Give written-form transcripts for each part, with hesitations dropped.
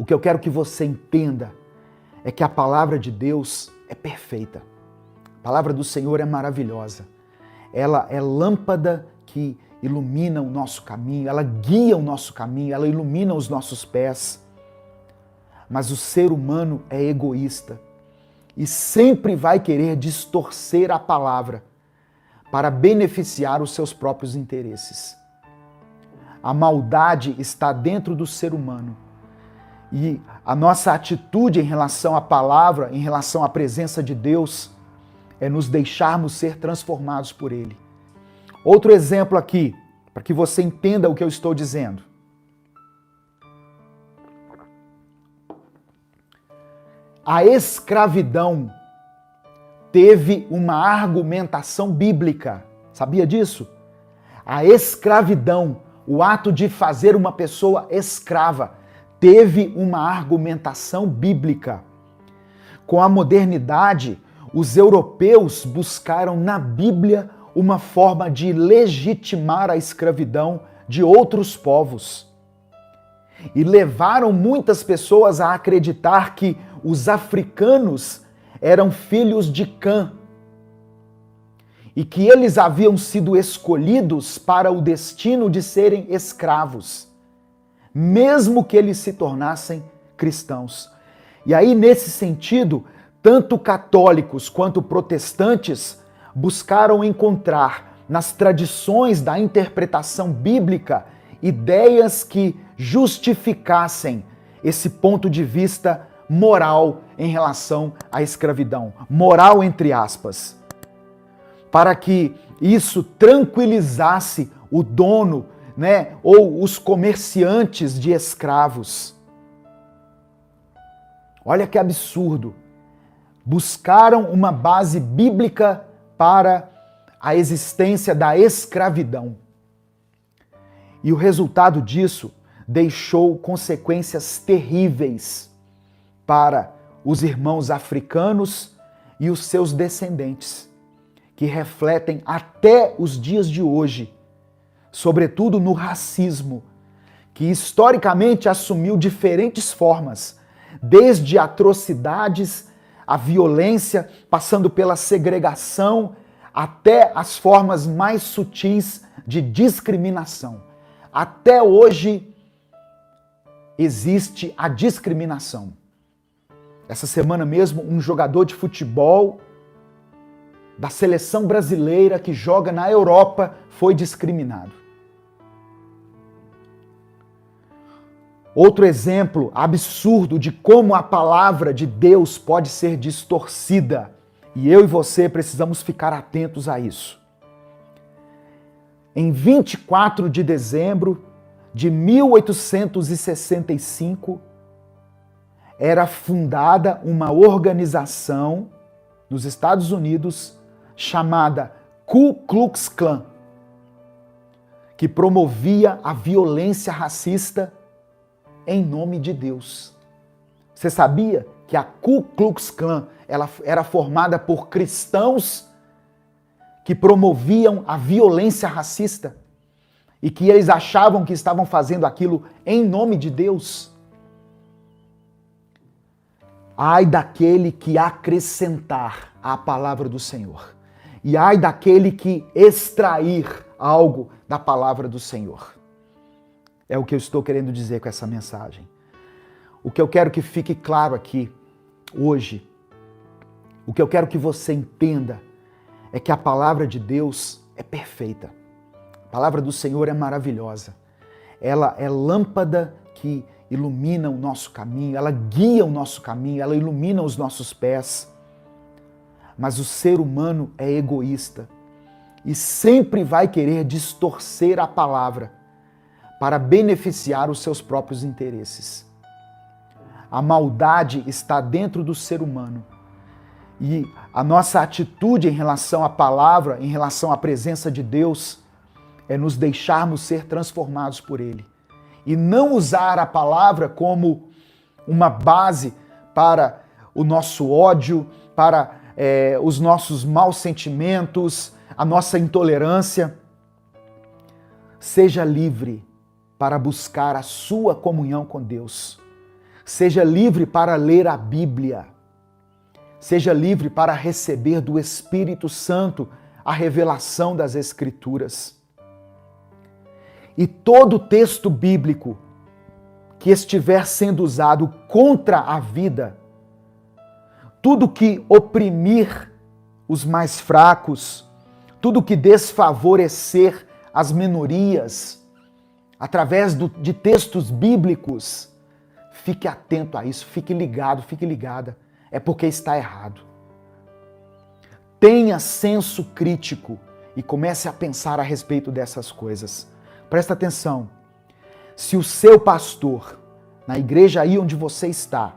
O que eu quero que você entenda é que a palavra de Deus é perfeita. A palavra do Senhor é maravilhosa. Ela é lâmpada que ilumina o nosso caminho, ela guia o nosso caminho, ela ilumina os nossos pés. Mas o ser humano é egoísta e sempre vai querer distorcer a palavra para beneficiar os seus próprios interesses. A maldade está dentro do ser humano e a nossa atitude em relação à palavra, em relação à presença de Deus, é nos deixarmos ser transformados por Ele. Outro exemplo aqui, para que você entenda o que eu estou dizendo. A escravidão teve uma argumentação bíblica. Sabia disso? A escravidão, o ato de fazer uma pessoa escrava, teve uma argumentação bíblica. Com a modernidade, os europeus buscaram na Bíblia uma forma de legitimar a escravidão de outros povos. E levaram muitas pessoas a acreditar que os africanos eram filhos de Cã e que eles haviam sido escolhidos para o destino de serem escravos, mesmo que eles se tornassem cristãos. E aí, nesse sentido, tanto católicos quanto protestantes buscaram encontrar nas tradições da interpretação bíblica ideias que justificassem esse ponto de vista moral em relação à escravidão. Moral entre aspas. Para que isso tranquilizasse o dono, ou os comerciantes de escravos. Olha que absurdo. Buscaram uma base bíblica para a existência da escravidão. E o resultado disso deixou consequências terríveis para os irmãos africanos e os seus descendentes, que refletem até os dias de hoje, sobretudo no racismo, que historicamente assumiu diferentes formas, desde atrocidades, a violência, passando pela segregação, até as formas mais sutis de discriminação. Até hoje existe a discriminação. Essa semana mesmo, um jogador de futebol da seleção brasileira que joga na Europa foi discriminado. Outro exemplo absurdo de como a palavra de Deus pode ser distorcida. E eu e você precisamos ficar atentos a isso. Em 24 de dezembro de 1865, era fundada uma organização nos Estados Unidos chamada Ku Klux Klan, que promovia a violência racista em nome de Deus. Você sabia que a Ku Klux Klan ela era formada por cristãos que promoviam a violência racista e que eles achavam que estavam fazendo aquilo em nome de Deus? Ai daquele que acrescentar à palavra do Senhor. E ai daquele que extrair algo da palavra do Senhor. É o que eu estou querendo dizer com essa mensagem. O que eu quero que fique claro aqui, hoje, o que eu quero que você entenda é que a palavra de Deus é perfeita. A palavra do Senhor é maravilhosa. Ela é lâmpada que ilumina o nosso caminho, ela guia o nosso caminho, ela ilumina os nossos pés. Mas o ser humano é egoísta e sempre vai querer distorcer a palavra para beneficiar os seus próprios interesses. A maldade está dentro do ser humano e a nossa atitude em relação à palavra, em relação à presença de Deus, é nos deixarmos ser transformados por Ele. E não usar a palavra como uma base para o nosso ódio, para os nossos maus sentimentos, a nossa intolerância. Seja livre para buscar a sua comunhão com Deus. Seja livre para ler a Bíblia. Seja livre para receber do Espírito Santo a revelação das Escrituras. E todo texto bíblico que estiver sendo usado contra a vida, tudo que oprimir os mais fracos, tudo que desfavorecer as minorias, através de textos bíblicos, fique atento a isso, fique ligado, fique ligada. É porque está errado. Tenha senso crítico e comece a pensar a respeito dessas coisas. Presta atenção. Se o seu pastor, na igreja aí onde você está,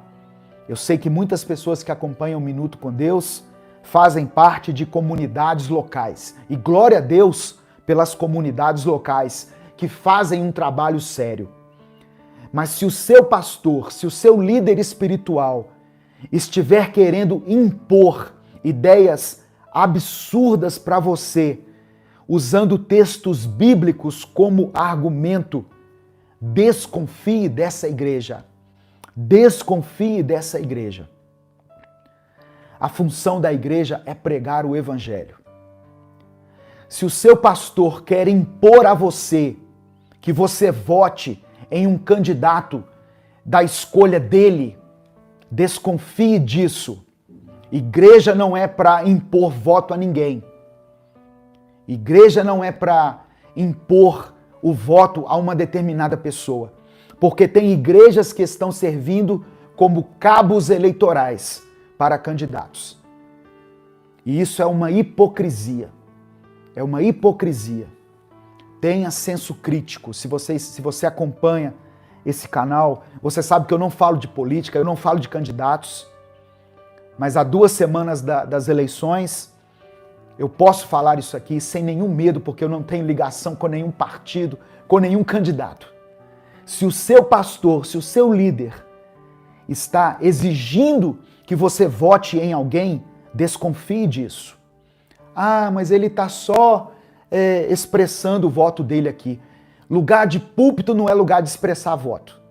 eu sei que muitas pessoas que acompanham o Minuto com Deus fazem parte de comunidades locais. E glória a Deus pelas comunidades locais que fazem um trabalho sério. Mas se o seu pastor, se o seu líder espiritual estiver querendo impor ideias absurdas para você, usando textos bíblicos como argumento, desconfie dessa igreja. Desconfie dessa igreja. A função da igreja é pregar o evangelho. Se o seu pastor quer impor a você que você vote em um candidato da escolha dele, desconfie disso. Igreja não é para impor voto a ninguém. Igreja não é para impor o voto a uma determinada pessoa. Porque tem igrejas que estão servindo como cabos eleitorais para candidatos. E isso é uma hipocrisia. É uma hipocrisia. Tenha senso crítico. Se você acompanha esse canal, você sabe que eu não falo de política, eu não falo de candidatos, mas há 2 semanas das eleições, eu posso falar isso aqui sem nenhum medo, porque eu não tenho ligação com nenhum partido, com nenhum candidato. Se o seu pastor, se o seu líder está exigindo que você vote em alguém, desconfie disso. Ah, mas ele está só expressando o voto dele aqui. Lugar de púlpito não é lugar de expressar voto.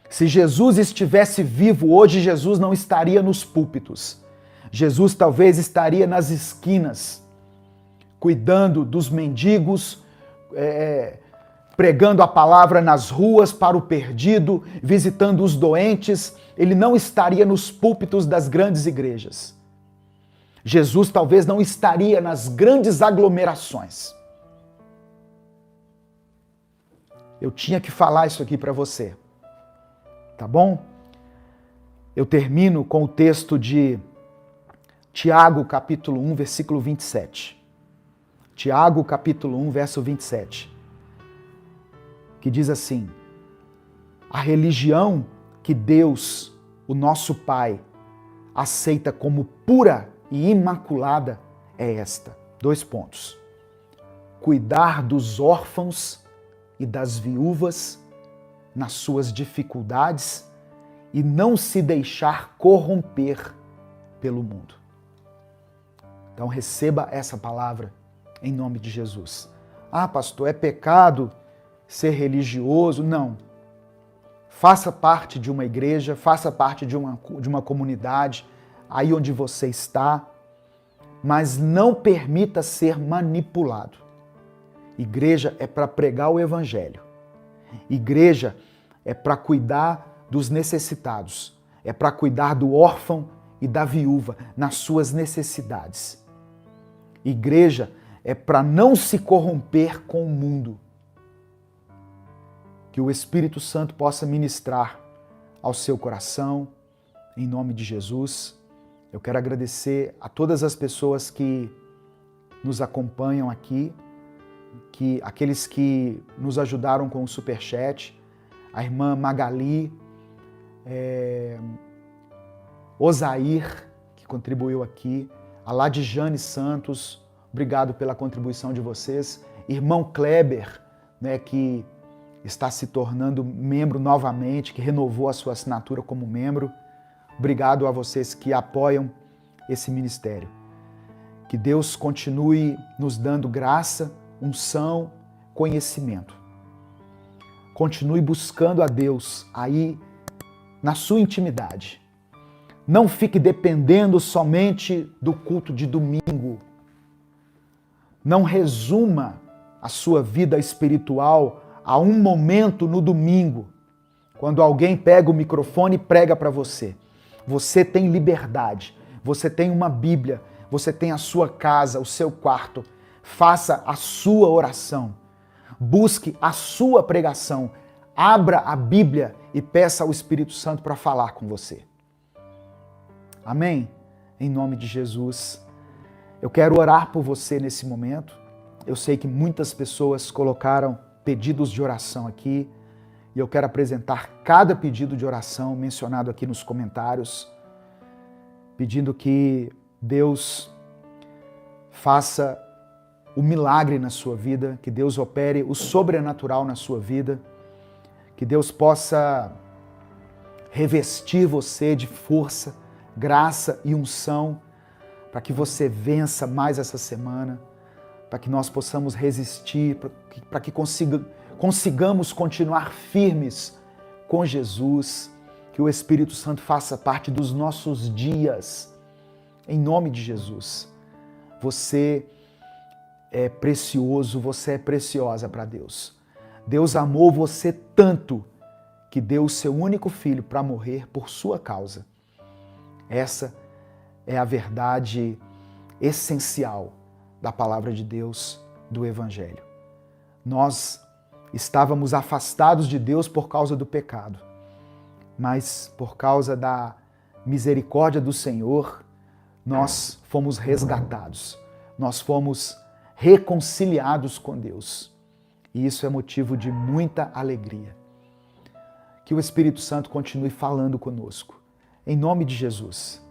Se Jesus estivesse vivo hoje, Jesus não estaria nos púlpitos. Jesus talvez estaria nas esquinas, cuidando dos mendigos, pregando a palavra nas ruas para o perdido, visitando os doentes. Ele não estaria nos púlpitos das grandes igrejas. Jesus talvez não estaria nas grandes aglomerações. Eu tinha que falar isso aqui para você, tá bom? Eu termino com o texto de Tiago, capítulo 1, versículo 27. Tiago, capítulo 1, verso 27. Que diz assim: a religião que Deus, o nosso Pai, aceita como pura e imaculada é esta. 2 pontos. Cuidar dos órfãos e das viúvas nas suas dificuldades e não se deixar corromper pelo mundo. Então receba essa palavra em nome de Jesus. Ah, pastor, é pecado ser religioso? Não. Faça parte de uma igreja, faça parte de uma comunidade, aí onde você está, mas não permita ser manipulado. Igreja é para pregar o evangelho. Igreja é para cuidar dos necessitados. É para cuidar do órfão e da viúva nas suas necessidades. Igreja é para não se corromper com o mundo. Que o Espírito Santo possa ministrar ao seu coração, em nome de Jesus. Eu quero agradecer a todas as pessoas que nos acompanham aqui, aqueles que nos ajudaram com o Superchat, a irmã Magali, Osair, que contribuiu aqui, a Ladijane Santos, obrigado pela contribuição de vocês, irmão Kleber, né, que está se tornando membro novamente, que renovou a sua assinatura como membro. Obrigado a vocês que apoiam esse ministério. Que Deus continue nos dando graça, unção, conhecimento. Continue buscando a Deus aí na sua intimidade. Não fique dependendo somente do culto de domingo. Não resuma a sua vida espiritual a um momento no domingo, quando alguém pega o microfone e prega para você. Você tem liberdade, você tem uma Bíblia, você tem a sua casa, o seu quarto. Faça a sua oração. Busque a sua pregação. Abra a Bíblia e peça ao Espírito Santo para falar com você. Amém? Em nome de Jesus. Eu quero orar por você nesse momento. Eu sei que muitas pessoas colocaram pedidos de oração aqui e eu quero apresentar cada pedido de oração mencionado aqui nos comentários, pedindo que Deus faça o milagre na sua vida, que Deus opere o sobrenatural na sua vida, que Deus possa revestir você de força, graça e unção para que você vença mais essa semana, para que nós possamos resistir, para que consigamos continuar firmes com Jesus, que o Espírito Santo faça parte dos nossos dias, em nome de Jesus. Você é precioso, você é preciosa para Deus. Deus amou você tanto que deu o seu único filho para morrer por sua causa. Essa é a verdade essencial da palavra de Deus, do Evangelho. Nós estávamos afastados de Deus por causa do pecado, mas por causa da misericórdia do Senhor, nós fomos resgatados, nós fomos reconciliados com Deus. E isso é motivo de muita alegria. Que o Espírito Santo continue falando conosco. Em nome de Jesus.